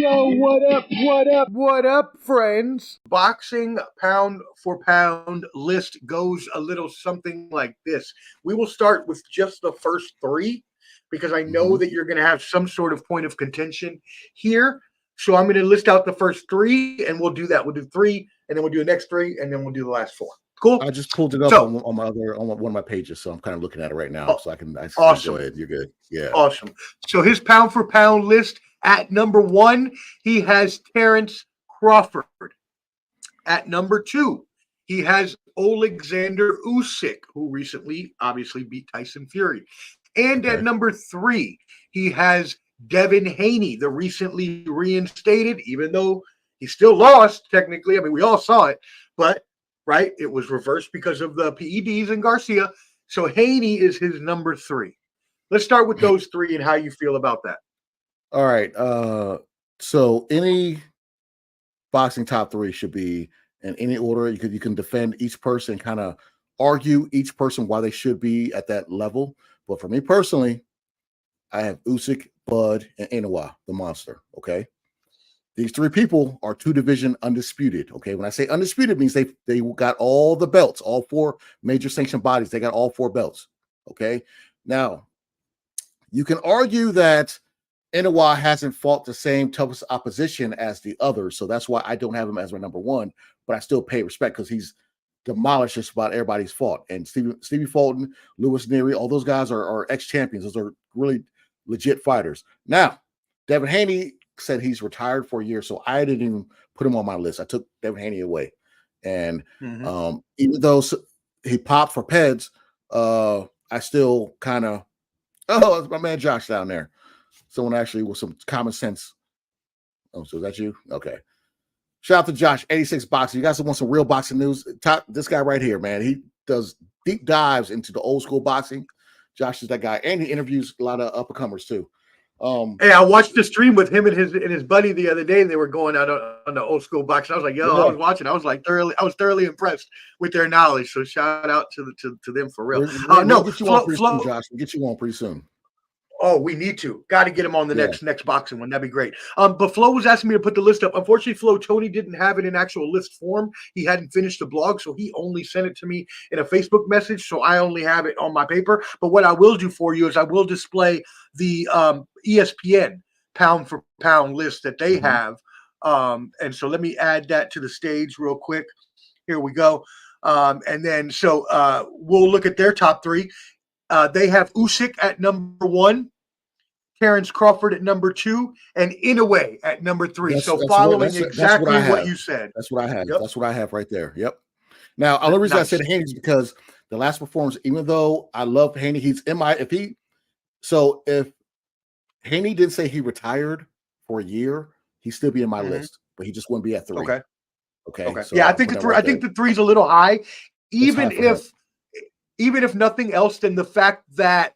Yo, what up, what up, friends? Boxing pound for pound list goes a little something like this. We will start with just the first three because I know that you're going to have some sort of point of contention here. So I'm going to list out the first three and we'll do that. We'll do three and then we'll do the next three and then we'll do the last four. Cool. I just pulled it up on my other one of my pages, so I'm kind of looking at it right now. So I can awesome. Go ahead. You're good. Yeah. Awesome. So his pound for pound list at number one, he has Terrence Crawford. At number two, he has Alexander Usyk, who recently obviously beat Tyson Fury. And at number three, he has Devin Haney, the recently reinstated, even though he still lost technically. I mean, we all saw it, but right, it was reversed because of the PEDs and Garcia. So Haney is his number three. Let's start with those three and how you feel about that. All right. So any boxing top three should be in any order. You can defend each person, kind of argue each person why they should be at that level. But for me personally, I have Usyk, Bud, and Inoue, the monster. Okay. These three people are two division undisputed. Okay. When I say undisputed, it means they got all the belts, all four major sanctioned bodies. They got all four belts. Okay. Now, you can argue that Inoue hasn't fought the same toughest opposition as the others, so that's why I don't have him as my number one, but I still pay respect because he's demolished just about everybody's fought. And Stevie Fulton, Lewis Neary, all those guys are ex-champions. Those are really legit fighters. Now, Devin Haney said he's retired for a year, so I didn't even put him on my list. I took Devin Haney away. And even though he popped for Peds, I still kind of, oh, it's my man Josh down there. Someone actually with some common sense. Oh, so is that you? Okay. Shout out to Josh, 86 Boxing. You guys want some real boxing news? This guy right here, man. He does deep dives into the old school boxing. Josh is that guy. And he interviews a lot of up-and-comers too. Hey, I watched the stream with him and his buddy the other day, and they were going out on the old school boxing. I was like, yo, I was watching. I was thoroughly impressed with their knowledge. So shout out to them for real. We'll get you on pretty soon, Josh. We'll get you on pretty soon. Oh, we need to. Got to get him on the next boxing one. That'd be great. But Flo was asking me to put the list up. Unfortunately, Flo, Tony didn't have it in actual list form. He hadn't finished the blog, so he only sent it to me in a Facebook message. So I only have it on my paper. But what I will do for you is I will display the ESPN pound for pound list that they have. And so let me add that to the stage real quick. Here we go. And then we'll look at their top three. They have Usyk at number one, Terrence Crawford at number two, and Inoue at number three. That's following exactly what you said. That's what I have. Yep. That's what I have right there. Yep. Now, the only reason I said Haney is because the last performance, even though I love Haney, he's in my if Haney did say he retired for a year, he'd still be in my list, but he just wouldn't be at three. Okay. So yeah, I think the three's a little high, even if nothing else than the fact that,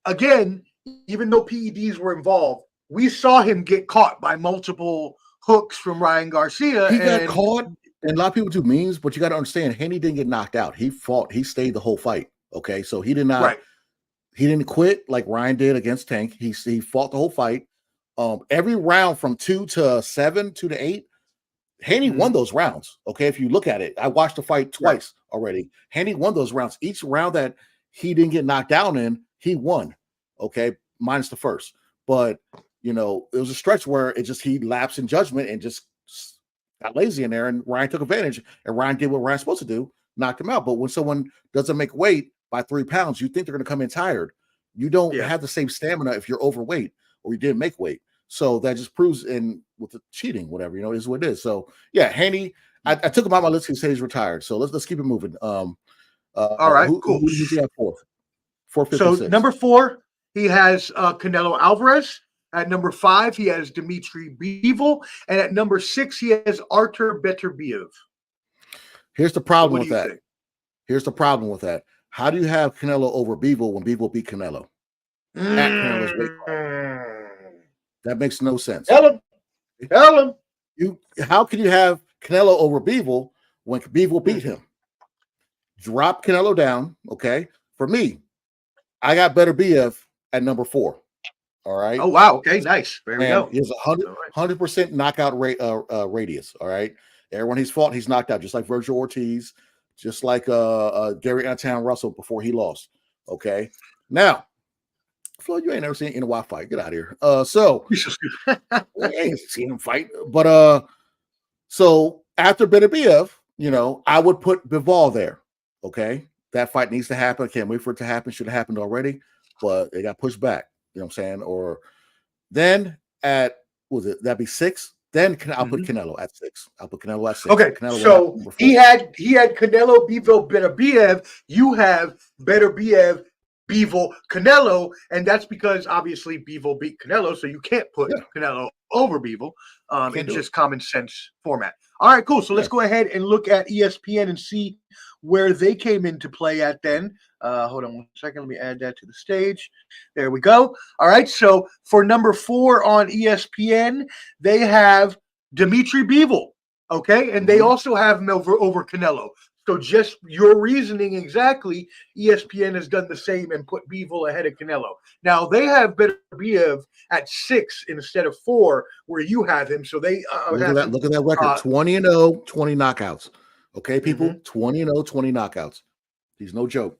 again, even though PEDs were involved, we saw him get caught by multiple hooks from Ryan Garcia. He got caught, and a lot of people do memes, but you got to understand, Haney didn't get knocked out. He fought. He stayed the whole fight. Okay, so he did not. Right. He didn't quit like Ryan did against Tank. He fought the whole fight. Every round from 2 to 7, 2 to 8, Haney won those rounds. Okay, if you look at it, I watched the fight twice already. Haney won those rounds. Each round that he didn't get knocked down in, he won. Okay, minus the first. But it was a stretch where he lapsed in judgment and just got lazy in there, and Ryan took advantage. And Ryan did what Ryan's supposed to do, knocked him out. But when someone doesn't make weight by 3 pounds, you think they're going to come in tired. You don't have the same stamina if you're overweight or you didn't make weight. So that just proves with the cheating, whatever, is what it is. So yeah, Haney, I took him out my list because he said he's retired. So let's keep it moving. All right, cool. Who does he have fourth? 4, 5, so 6. Number 4, he has Canelo Alvarez. At number 5, he has Dmitry Bivol, and at number 6, he has Artur Beterbiev. Here's the problem with that. Here's the problem with that. How do you have Canelo over Bivol when Bivol beat Canelo? At Canelo's weight class? That makes no sense. Tell him. How can you have Canelo over Bivol when Bivol beat him? Drop Canelo down, okay? For me, I got Beterbiev at number 4. All right. Oh wow. Okay. Nice. There we And go. he has All right. 100% knockout radius. All right. Everyone he's fought, he's knocked out, just like Virgil Ortiz, just like Gary Antoine Russell before he lost. Okay. Now, Flo, you ain't never seen NY fight. Get out of here. So You're so stupid. I ain't seen him fight. But so after Beterbiev, I would put Bivol there. Okay. That fight needs to happen. Can't wait for it to happen. Should have happened already, but it got pushed back. You know what I'm saying? Or then at what was it? That'd be 6. Then I'll put Canelo at 6. I'll put Canelo at 6. Okay, Canelo so he had Canelo, Bivol, Beterbiev. You have Beterbiev, Bivol, Canelo, and that's because obviously Bivol beat Canelo, so you can't put Canelo over Bivol. It's just common sense format. All right, cool. So let's go ahead and look at ESPN and see where they came into play at then. Hold on 1 second. Let me add that to the stage. There we go. All right. So for number 4 on ESPN, they have Dimitri Bivol. Okay. And they also have him over Canelo. So just your reasoning exactly, ESPN has done the same and put Bivol ahead of Canelo. Now they have Beterbiev at 6 instead of 4, where you have him. So they look at that record: 20-0, 20 knockouts. Okay, people, 20-0, 20 knockouts. He's no joke.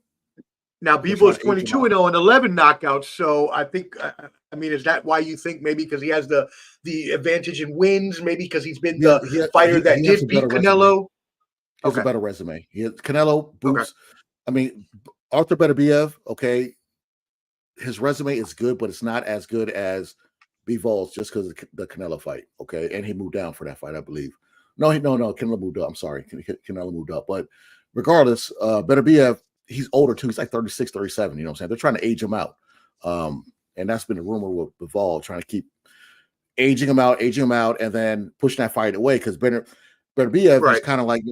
Now Bivol is 22-0 and 11 knockouts. So I think, is that why you think maybe because he has the advantage in wins? Maybe because he's been the fighter that did beat Canelo. He has a better resume. Canelo boots. Arthur Beterbiev, okay, his resume is good, but it's not as good as Bivol's just because of the Canelo fight, okay? And he moved down for that fight, I believe. No, Canelo moved up. I'm sorry. Canelo moved up. But regardless, Beterbiev, he's older too. He's like 36, 37, you know what I'm saying? They're trying to age him out. And that's been a rumor with Bivol, trying to keep aging him out, and then pushing that fight away because Beterbiev is kind of like,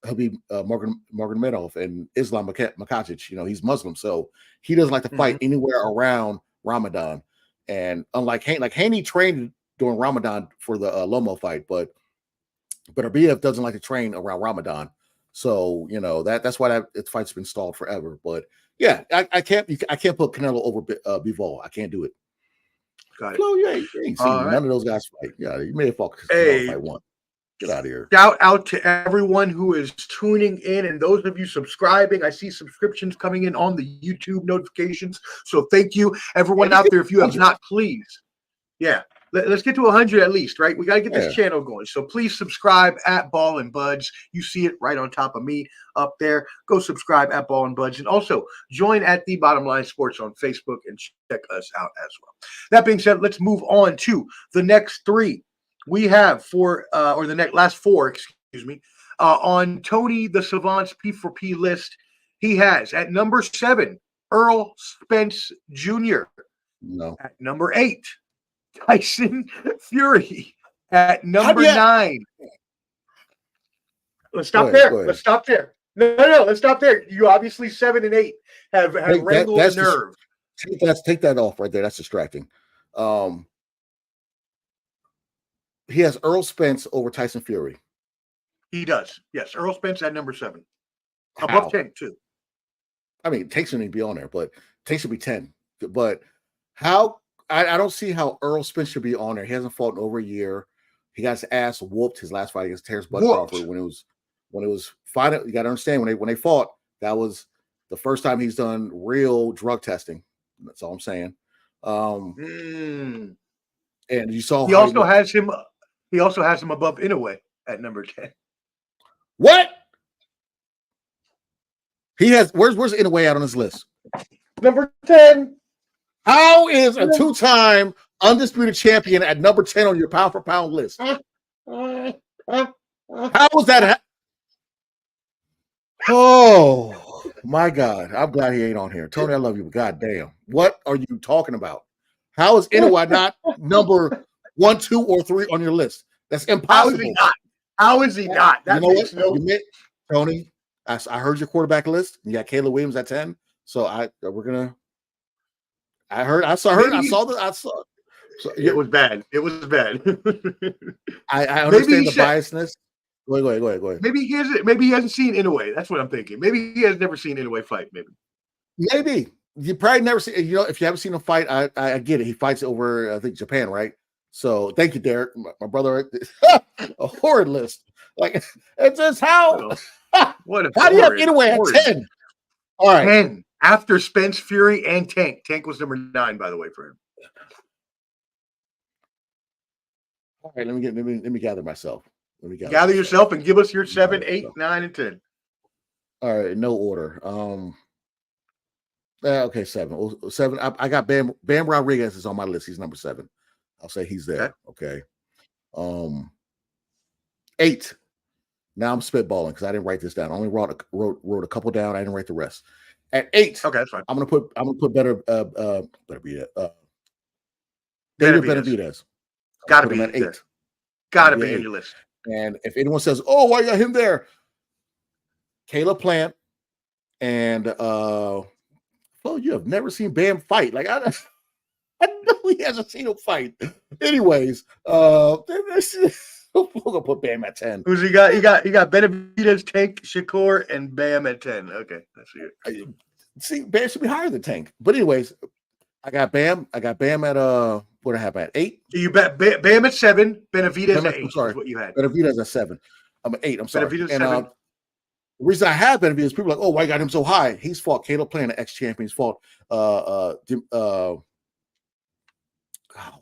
Habib Nurmagomedov and Islam Makhachev. He's Muslim, so he doesn't like to fight anywhere around Ramadan. And unlike Haney trained during Ramadan for the Lomo fight, but Beterbiev doesn't like to train around Ramadan. So that's why that fight's been stalled forever. But yeah, I can't put Canelo over Bivol. I can't do it. Got it. Flo, you ain't seen none of those guys fight. Yeah, you may have fought fight one. Get out of here. Shout out to everyone who is tuning in and those of you subscribing. I see subscriptions coming in on the YouTube notifications. So thank you. Everyone out there, if you have not, please. Yeah. Let's get to 100 at least, right? We got to get this channel going. So please subscribe at Ball and Buds. You see it right on top of me up there. Go subscribe at Ball and Buds. And also join at The Bottom Line Sports on Facebook and check us out as well. That being said, let's move on to the next 3. We have last 4, on Tony the Savant's P4P list. He has at number 7, Earl Spence Jr. No. At number 8, Tyson Fury. At number 9. Let's stop there. Let's stop there. No, let's stop there. You obviously 7 and 8 have wrangled a nerve. Take that off right there. That's distracting. He has Earl Spence over Tyson Fury. He does. Yes. Earl Spence at number 7. Above 10, too. Tank shouldn't be on there, but Tank should be 10. But how? I don't see how Earl Spence should be on there. He hasn't fought in over a year. He got his ass whooped his last fight against Terrence Bud Crawford when it was fighting. You got to understand when they fought, that was the first time he's done real drug testing. That's all I'm saying. And you saw he also has him above Inoue at number 10. What? He has where's Inoue out on his list? Number 10. How is a 2-time undisputed champion at number 10 on your pound for pound list? How was that? Oh my God. I'm glad he ain't on here. Tony, I love you, but goddamn. What are you talking about? How is Inoue not number 1, 2, or 3 on your list? That's impossible. How is he not? That makes Tony, I heard your quarterback list. You got Caleb Williams at 10. So I saw. So, it was bad. It was bad. I understand the biasness. Go ahead. Maybe he hasn't seen Inoue. That's what I'm thinking. Maybe he has never seen Inoue fight. Maybe. You probably never see. If you haven't seen him fight, I get it. He fights over, I think, Japan, right? So thank you, Derek, my brother. A horrid list. Like it's just how. What a How do you have horrid, Inoue at horrid. 10? All right. 10 after Spence, Fury, and Tank. Tank was number 9, by the way, for him. All right, let me gather myself. Let me gather yourself and give us your 7, 8, 9, and 10. All right, no order. Okay, 7. 7. I got Bam Rodriguez is on my list. He's number 7. I'll say he's there. Okay. 8. Now I'm spitballing because I didn't write this down. I only wrote a couple down. I didn't write the rest. At 8, okay, that's fine. I'm gonna put better be David Benavidez. Gotta be at 8. Gotta be in your list. And if anyone says, "Oh, why you got him there?" Caleb Plant and well, you have never seen Bam fight. Like I know he hasn't seen him fight. Anyways, we're gonna put Bam at 10. Who's he got? You got Benavidez, Tank, Shakur, and Bam at 10. Okay, that's it. See, Bam should be higher than Tank. But anyways, I got Bam at what I have at 8. So you bet Bam at 7, Benavidez at 8. I'm sorry, is what you had. Benavidez at 7. I'm at 8. I'm sorry. Benavidez and 7. The reason I have Benavidez, people are like, "Oh, why you got him so high?" He's fought Caleb Plant, an ex-champion. He's fought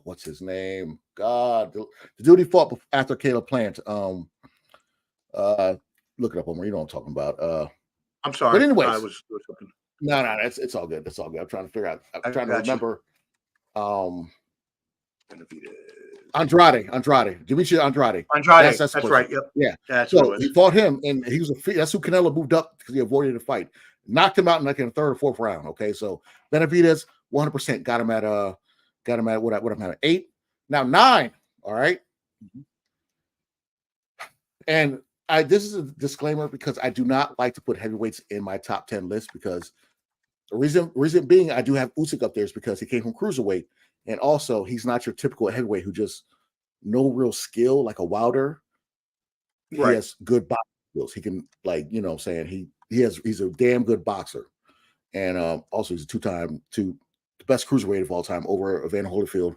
what's his name? God, the dude he fought after Caleb Plant. Look it up, Omar. You know what I'm talking about. I'm sorry. But anyways, no, it's all good. It's all good. I'm trying to figure out. I'm trying to remember. Andrade. Dimitri Andrade. That's right. Yep. Yeah. That's so he fought him, and he was that's who Canelo moved up because he avoided the fight. Knocked him out in like in the 3rd or 4th round. Okay, so Benavidez 100% got him at what I'm at 8. Now 9. All right. And this is a disclaimer because I do not like to put heavyweights in my top 10 list because the reason being I do have Usyk up there is because he came from cruiserweight, and also he's not your typical heavyweight who just no real skill like a Wilder. Right. He has good boxing skills. He can he's a damn good boxer, and also he's a the best cruiserweight of all time over Evander Holyfield,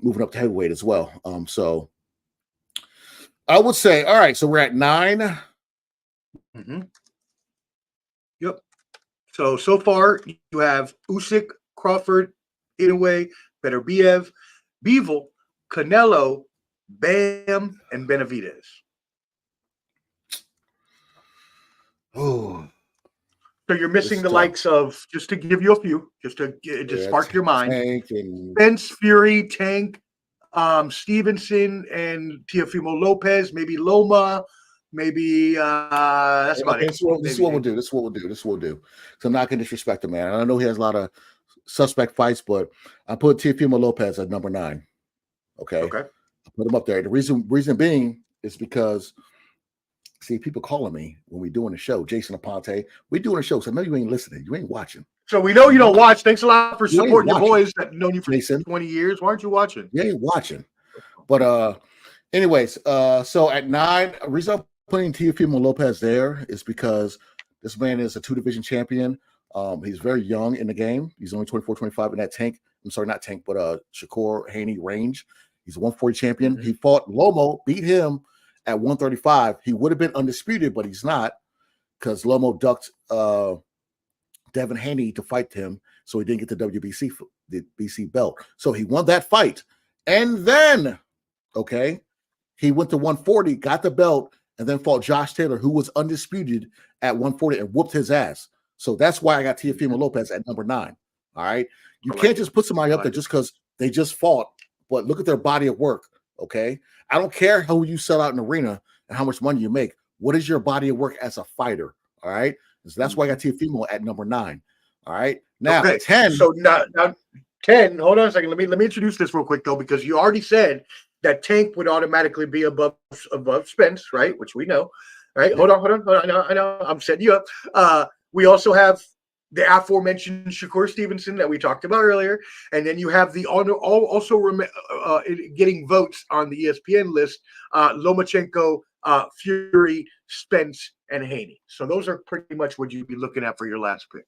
moving up to heavyweight as well. So I would say, all right, so we're at 9. Mm-hmm. Yep. So far you have Usyk, Crawford, Inoue, Beterbiev, Bivol, Canelo, Bam, and Benavidez. Oh. So you're missing the likes of, just to give you a few, just to spark your mind, Spence, Fury, Tank, Stevenson, and Teofimo Lopez, maybe Loma, maybe that's about it. This is what we'll do. So I'm not going to disrespect the man. I know he has a lot of suspect fights, but I put Teofimo Lopez at number 9. Okay. I put him up there. The reason being is because see, people calling me when we're doing the show. Jason Aponte, we're doing a show, so I know you ain't listening. You ain't watching. So we know you don't watch. Thanks a lot for supporting your boys that known you for 20 years. Why aren't you watching? You ain't watching. But anyways, so at 9, the reason I'm putting Teofimo Lopez there is because this man is a 2-division champion. He's very young in the game. He's only 24, 25 in that Tank. I'm sorry, not Tank, but Shakur Haney range. He's a 140 champion. He fought Lomo, beat him at 135. He would have been undisputed, but he's not because Lomo ducked Devin Haney to fight him, so he didn't get the WBC belt. So he won that fight. And then, he went to 140, got the belt, and then fought Josh Taylor, who was undisputed at 140 and whooped his ass. So that's why I got Teofimo Lopez at number 9. All right. You can't just put somebody up there just because they just fought, but look at their body of work. Okay. I don't care how you sell out an arena and how much money you make. What is your body of work as a fighter? All right. So that's why I got Teofimo at number 9. All right. Now 10. So now 10. Hold on a second. Let me introduce this real quick though, because you already said that Tank would automatically be above Spence, right? Which we know. Right. Hold on. I know. I'm setting you up. We also have the aforementioned Shakur Stevenson that we talked about earlier, and then you have the also getting votes on the ESPN list, Lomachenko, Fury, Spence, and Haney. So those are pretty much what you'd be looking at for your last pick.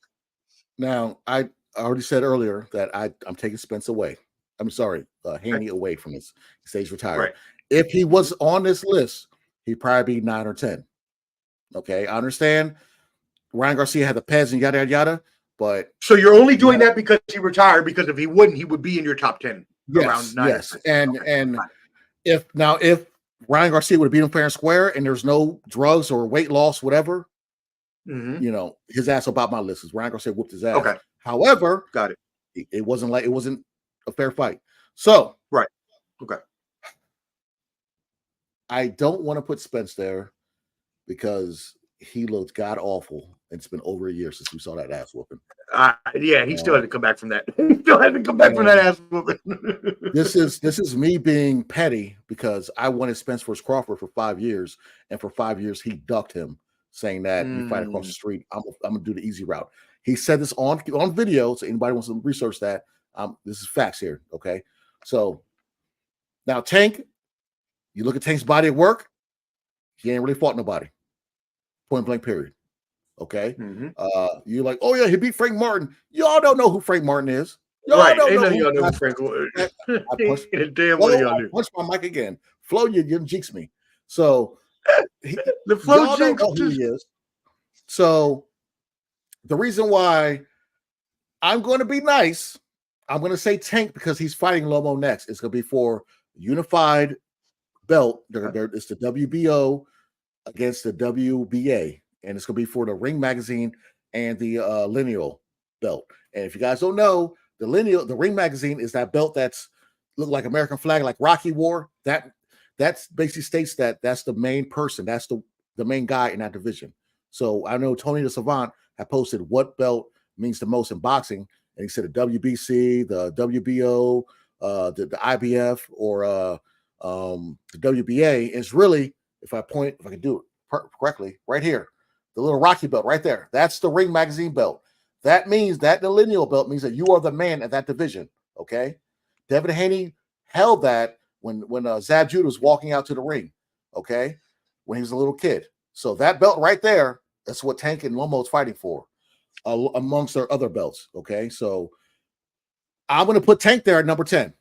Now, I already said earlier that I'm taking Spence away. I'm sorry, Okay. Haney away from this. He stays retired. Right. If he Mhm. was on this list, he'd probably be 9 or 10. Okay, I understand Ryan Garcia had the Pez and yada yada yada, but So you're only you doing have, that because he retired. Because if he wouldn't, he would be in your top 10 around yes, 9 or 10. yes, and Okay. and Got it. if Ryan Garcia would have beat him fair and square, and there's no drugs or weight loss, whatever, Mhm. his ass about my list. Because Ryan Garcia whooped his ass. Okay. However, Got it. it wasn't a fair fight. So Right. Okay. I don't want to put Spence there because he looked god awful. It's been over a year since we saw that ass whooping. Yeah, he still Uh, hasn't come back from that. He still hasn't come back from that and ass whooping. this is me being petty because I wanted Spence versus Crawford for 5 years, and for 5 years he ducked him, saying that you fight across the Mm, street. I'm gonna do the easy route. He said this on video, so anybody wants to research that. This is facts here. Okay, so now Tank, you look at Tank's body at work. He ain't really fought nobody. Point blank. Period. Okay. mhm. You're like, oh yeah, he beat Frank Martin. Y'all don't know who Frank Martin is. Y'all Right. don't Ain't know none of who. y'all know who Frank was. I punched Ain't a damn one Flo. of y'all I knew. punched my mic again. Flo, you jinx me. So The flow y'all don't jinx know who he is is. So the reason why I'm going to be nice, I'm going to say Tank because he's fighting Lomo next. It's going to be for unified belt. It's the WBO against the WBA, and it's going to be for the Ring Magazine and the Lineal belt. And if you guys don't know, the Ring Magazine is that belt that's look like American flag, like Rocky wore. That's basically states that that's the main person, that's the main guy in that division. So I know Tony the Savant had posted what belt means the most in boxing, and he said the WBC, the WBO, the IBF, or the WBA. Is really, if I can do it correctly, right here, the little Rocky belt right there. That's the Ring Magazine belt. That means that the lineal belt means that you are the man at that division. Okay, Devin Haney held that when Zab Judah was walking out to the ring. Okay, when he was a little kid. So that belt right there, that's what Tank and Lomo is fighting for, amongst their other belts. Okay, so I'm going to put Tank there at number 10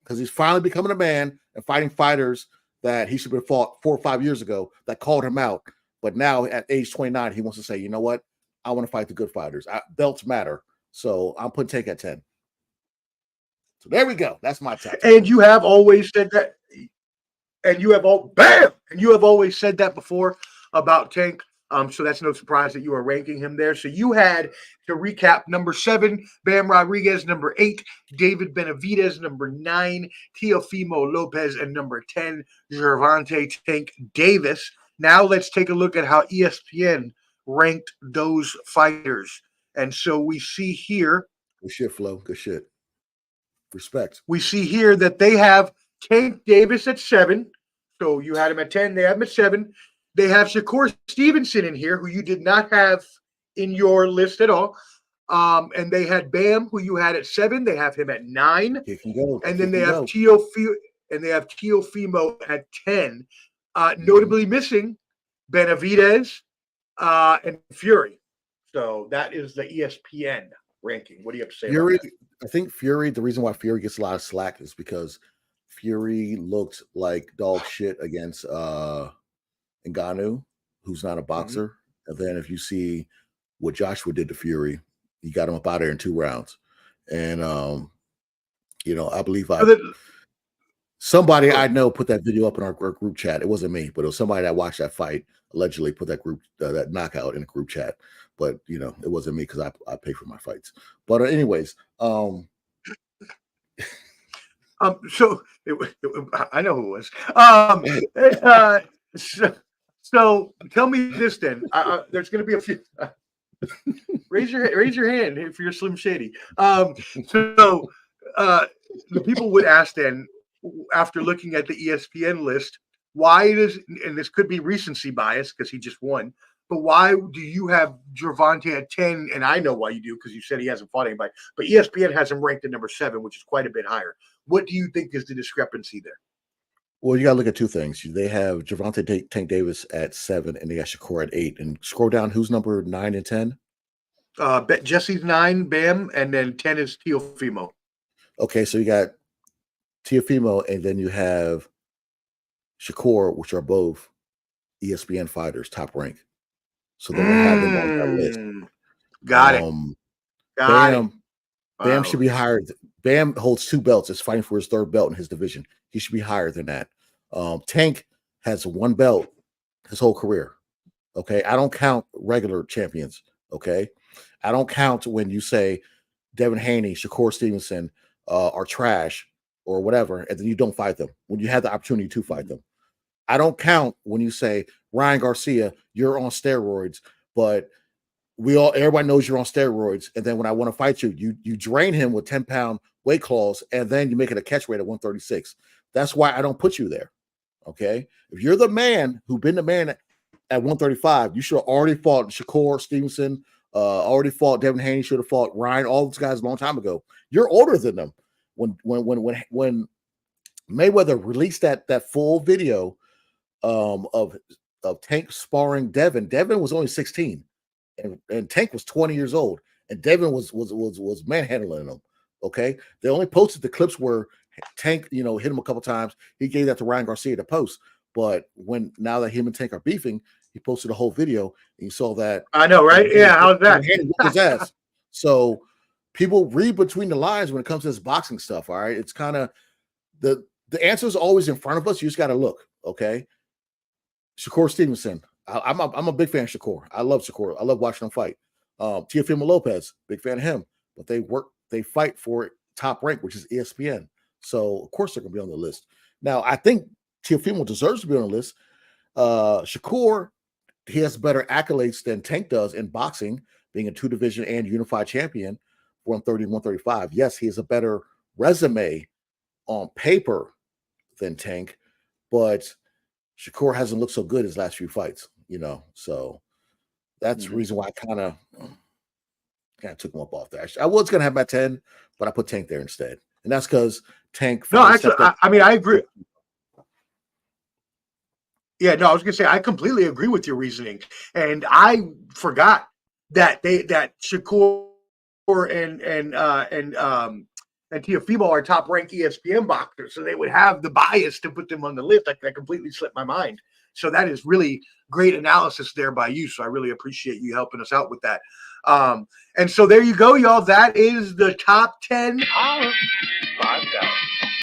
because he's finally becoming a man and fighting fighters that he should have fought 4 or 5 years ago that called him out. But now at age 29, he wants to say, you know what? I want to fight the good fighters. Belts matter. So I'm putting Tank at 10. So there we go. That's my top 10. and you have always said that, and you have all bam, and you have always said that before about Tank. So that's no surprise that you are ranking him there. So you had, to recap, number 7, Bam Rodriguez; number 8, David Benavidez; number 9, Teofimo Lopez; and number 10, Gervonta Tank Davis. Now let's take a look at how ESPN ranked those fighters. And so Good shit, Flo. Good shit. Respect. we see here that they have Tank Davis at 7. So you had him at 10. They have him at 7. They have Shakur Stevenson in here, who you did not have in your list at all. And they had Bam, who you had at 7. They have him at 9. He can go. And He then they can have go. Teofimo at 10. Mm-hmm. Notably missing Benavidez and Fury. So that is the ESPN ranking. What do you have to say Fury, about that? I think Fury, the reason why Fury gets a lot of slack is because Fury looked like dog shit against Ngannou, who's not a Mm-hmm. boxer. And then if you see what Joshua did to Fury, he got him up out of there in 2 rounds. And I believe somebody I know put that video up in our group chat. It wasn't me, but it was somebody that watched that fight, allegedly put that knockout in a group chat. But it wasn't me because I pay for my fights. But anyways, I know who it was. So tell me this then. There's going to be a few. Raise your hand if you're Slim Shady. So the people would ask then, after looking at the ESPN list, why does, and this could be recency bias because he just won, but why do you have Gervonta at 10? And I know why you do, because you said he hasn't fought anybody, but ESPN has him ranked at number 7, which is quite a bit higher. What do you think is the discrepancy there? well, you got to look at 2 things. They have Gervonta Tank Davis at 7, and they got Shakur at 8. And scroll down, who's number 9 and 10? Jesse's 9, Bam, and then 10 is Teofimo. Okay, so you got Teofimo, and then you have Shakur, which are both ESPN fighters, top rank. So they're gonna have them on that list. Got it. Got it. Bam should Wow. be higher. Bam holds 2 belts. Is fighting for his 3rd belt in his division. He should be higher than that. Tank has 1 belt his whole career. Okay, I don't count regular champions. Okay, I don't count when you say Devin Haney, Shakur Stevenson are trash or whatever, and then you don't fight them when you have the opportunity to fight them. I don't count when you say Ryan Garcia, you're on steroids, but everybody knows you're on steroids, and then when I want to fight you, you drain him with 10-pound weight claws, and then you make it a catch weight at 136. That's why I don't put you there. Okay, if you're the man who been the man at 135, you should have already fought Shakur Stevenson, already fought Devin Haney, should have fought Ryan, all those guys a long time ago. You're older than them. When Mayweather released that full video of Tank sparring Devin was only 16, and Tank was 20 years old, and Devin was manhandling him. Okay, they only posted the clips where Tank, hit him a couple times. He gave that to Ryan Garcia to post. But now that him and Tank are beefing, he posted a whole video, and you saw that. I know, right? Yeah, how's that? His ass. So people read between the lines when it comes to this boxing stuff. All right, it's kind of the answer is always in front of us. You just got to look. Okay, Shakur Stevenson. I'm a big fan of Shakur. I love Shakur. I love watching him fight. Teofimo Lopez, big fan of him. But they fight for top rank, which is ESPN. So of course they're going to be on the list. Now I think Teofimo deserves to be on the list. Shakur, he has better accolades than Tank does in boxing, being a 2-division and unified champion, 130 and 135. Yes, he has a better resume on paper than Tank, but Shakur hasn't looked so good his last few fights, so that's the reason why I kind of took him up off there. I was going to have my 10, but I put Tank there instead. And that's because Tank. No, actually, I agree. Yeah, no, I was gonna say I completely agree with your reasoning, and I forgot that Shakur and Teofimo are top ranked ESPN boxers, so they would have the bias to put them on the list. That completely slipped my mind. So that is really great analysis there by you. So I really appreciate you helping us out with that. And so there you go, y'all. That is the top 10 5,000.